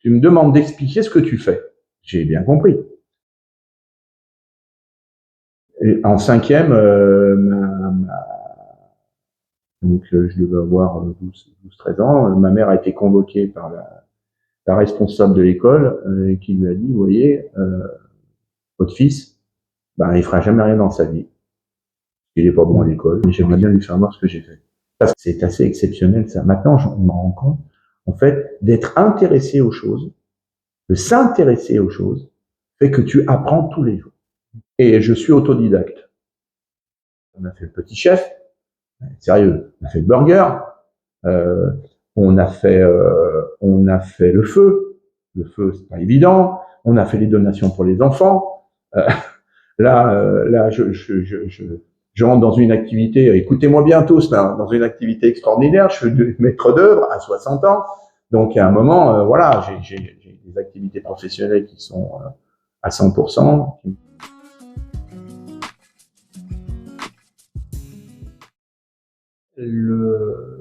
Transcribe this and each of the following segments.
Tu me demandes d'expliquer ce que tu fais. J'ai bien compris. Et en 5e, donc je devais avoir 12-13 ans, ma mère a été convoquée par la responsable de l'école qui lui a dit, vous voyez, votre fils, ben, il fera jamais rien dans sa vie. Il est pas bon à l'école, mais j'aimerais bien lui faire voir ce que j'ai fait. Parce que c'est assez exceptionnel, ça. Maintenant, je me rends compte, en fait, d'être intéressé aux choses, de s'intéresser aux choses, fait que tu apprends tous les jours. Et je suis autodidacte. On a fait le petit chef, sérieux, on a fait le burger, on a fait le feu c'est pas évident, on a fait les donations pour les enfants. Là, je rentre dans une activité, écoutez-moi bien tous, là, dans une activité extraordinaire, je suis maître d'œuvre à 60 ans, donc à un moment, voilà, j'ai des activités professionnelles qui sont à 100%.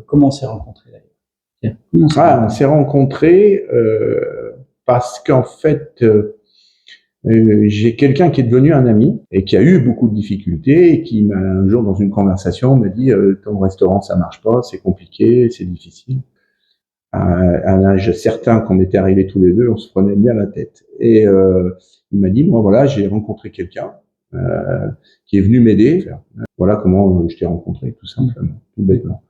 Comment on s'est rencontrés d'ailleurs? On s'est rencontrés parce qu'en fait, j'ai quelqu'un qui est devenu un ami et qui a eu beaucoup de difficultés et qui m'a un jour dans une conversation m'a dit ton restaurant ça marche pas, c'est compliqué, c'est difficile. À un âge certain qu'on était arrivés tous les deux, on se prenait bien la tête. Et il m'a dit moi voilà j'ai rencontré quelqu'un qui est venu m'aider. Voilà comment je t'ai rencontré tout simplement, tout bêtement.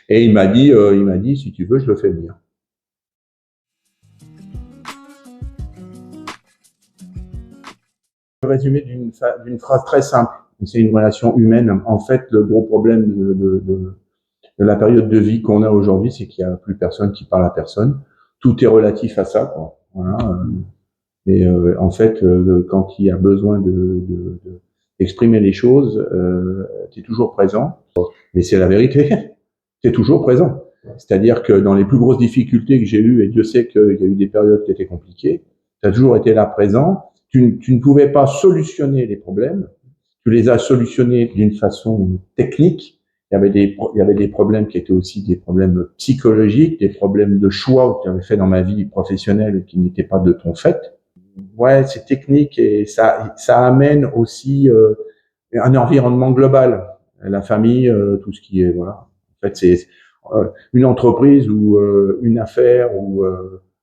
Et il m'a dit si tu veux je le fais venir. Résumé d'une phrase très simple. C'est une relation humaine. En fait, le gros problème de la période de vie qu'on a aujourd'hui, c'est qu'il n'y a plus personne qui parle à personne. Tout est relatif à ça, quoi. Voilà. Et en fait, quand il y a besoin d'exprimer les choses, tu es toujours présent. Mais c'est la vérité. Tu es toujours présent. C'est-à-dire que dans les plus grosses difficultés que j'ai eues, et Dieu sait qu'il y a eu des périodes qui étaient compliquées, tu as toujours été là présent. Tu ne pouvais pas solutionner les problèmes. Tu les as solutionnés d'une façon technique. Il y avait des problèmes qui étaient aussi des problèmes psychologiques, des problèmes de choix que tu avais fait dans ma vie professionnelle qui n'étaient pas de ton fait. Ouais, c'est technique et ça amène aussi un environnement global. La famille, tout ce qui est, voilà. En fait, c'est une entreprise ou une affaire ou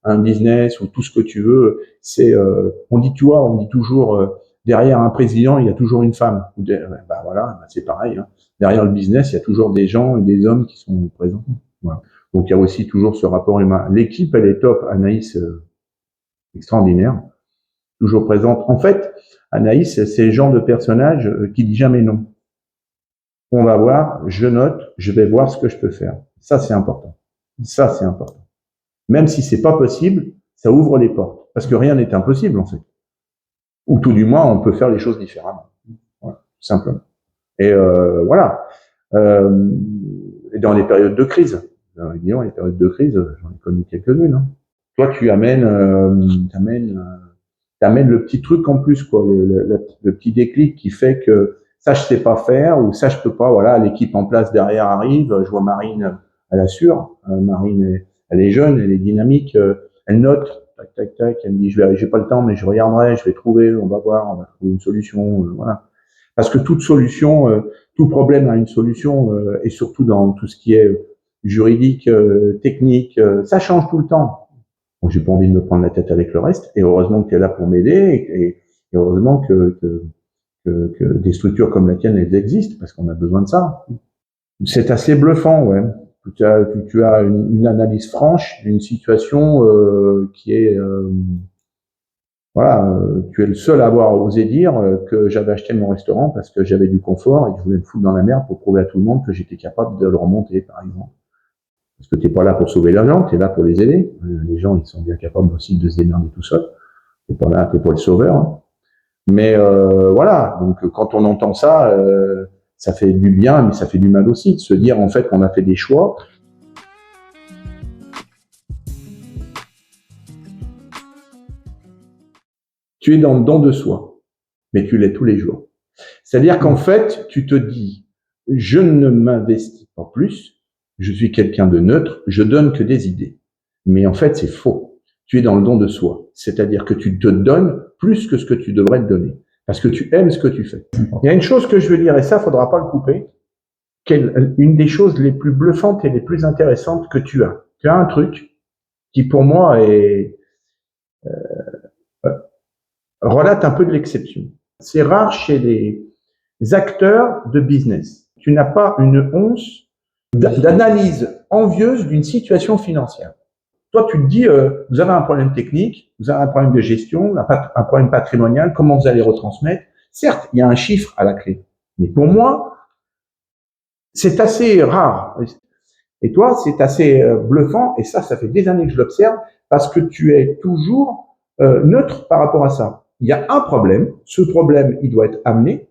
un business ou tout ce que tu veux. C'est, on dit toujours derrière un président, il y a toujours une femme. Bah voilà, bah c'est pareil. Hein. Derrière le business, il y a toujours des gens et des hommes qui sont présents. Voilà. Donc il y a aussi toujours ce rapport humain. L'équipe, elle est top. Anaïs, extraordinaire, toujours présente. En fait, Anaïs, c'est le genre de personnage qui dit jamais non. On va voir, je note, je vais voir ce que je peux faire. Ça, c'est important. Ça, c'est important. Même si c'est pas possible, ça ouvre les portes. Parce que rien n'est impossible, en fait. Ou tout du moins, on peut faire les choses différemment. Voilà, tout simplement. Et voilà. Et dans les périodes de crise, les périodes de crise, j'en ai connu quelques-unes. Hein. Toi, tu amènes le petit truc en plus, quoi, le petit déclic qui fait que ça je sais pas faire ou ça je peux pas. Voilà, l'équipe en place derrière arrive. Je vois Marine, elle assure. Marine, elle est jeune, elle est dynamique. Elle note, tac tac tac. Elle me dit j'ai pas le temps, mais je regarderai, je vais trouver. On va voir, on va trouver une solution. Voilà. Parce que toute solution, tout problème a une solution, et surtout dans tout ce qui est juridique, technique, ça change tout le temps. Donc, j'ai pas envie de me prendre la tête avec le reste. Et heureusement que tu es là pour m'aider. Et heureusement que des structures comme la tienne, elles existent, parce qu'on a besoin de ça. C'est assez bluffant, ouais. Tu as une analyse franche d'une situation qui est... voilà, tu es le seul à avoir osé dire que j'avais acheté mon restaurant parce que j'avais du confort et que je voulais me foutre dans la merde pour prouver à tout le monde que j'étais capable de le remonter, par exemple. Parce que t'es pas là pour sauver les gens, t'es là pour les aider. Les gens, ils sont bien capables aussi de se démerder tout seuls. T'es pas là, t'es pas le sauveur. Hein. Mais voilà, donc quand on entend ça, ça fait du bien, mais ça fait du mal aussi de se dire en fait qu'on a fait des choix. Tu es dans le don de soi, mais tu l'es tous les jours. C'est-à-dire qu'en fait, tu te dis, je ne m'investis pas plus, je suis quelqu'un de neutre, je donne que des idées. Mais en fait, c'est faux. tu es dans le don de soi. C'est-à-dire que tu te donnes plus que ce que tu devrais te donner. Parce que tu aimes ce que tu fais. Il y a une chose que je veux dire, et ça, faudra pas le couper, une des choses les plus bluffantes et les plus intéressantes que tu as. Tu as un truc qui, pour moi, relate un peu de l'exception. C'est rare chez les acteurs de business. Tu n'as pas une once d'analyse envieuse d'une situation financière. Toi, tu te dis, vous avez un problème technique, vous avez un problème de gestion, un problème patrimonial, comment vous allez retransmettre? Certes, il y a un chiffre à la clé. Mais pour moi, c'est assez rare. Et toi, c'est assez bluffant. Et ça fait des années que je l'observe parce que tu es toujours neutre par rapport à ça. Il y a un problème. Ce problème, il doit être amené.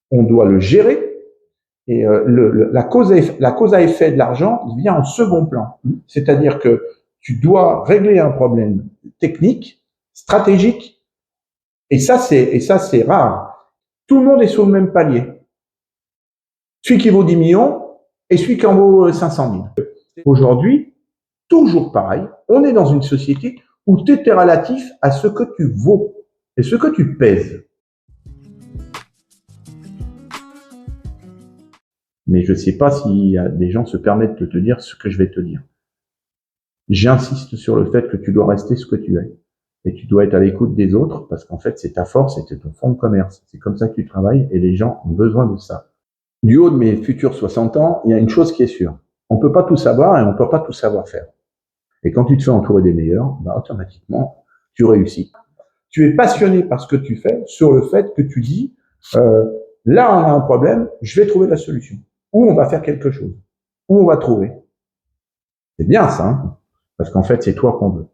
On doit le gérer. Et la cause à effet de l'argent vient en second plan. C'est-à-dire que tu dois régler un problème technique, stratégique, et ça c'est rare. Tout le monde est sur le même palier. Celui qui vaut 10 millions et celui qui en vaut 500 000. Aujourd'hui, toujours pareil, on est dans une société où tout est relatif à ce que tu vaux et ce que tu pèses. Mais je ne sais pas si des gens se permettent de te dire ce que je vais te dire. J'insiste sur le fait que tu dois rester ce que tu es. Et tu dois être à l'écoute des autres parce qu'en fait, c'est ta force et c'est ton fonds de commerce. C'est comme ça que tu travailles et les gens ont besoin de ça. Du haut de mes futurs 60 ans, il y a une chose qui est sûre. On peut pas tout savoir et on peut pas tout savoir faire. Et quand tu te fais entourer des meilleurs, automatiquement, tu réussis. Tu es passionné par ce que tu fais sur le fait que tu dis, là, on a un problème, je vais trouver la solution. Ou on va faire quelque chose. Ou on va trouver. C'est bien ça, hein, parce qu'en fait, c'est toi qu'on veut.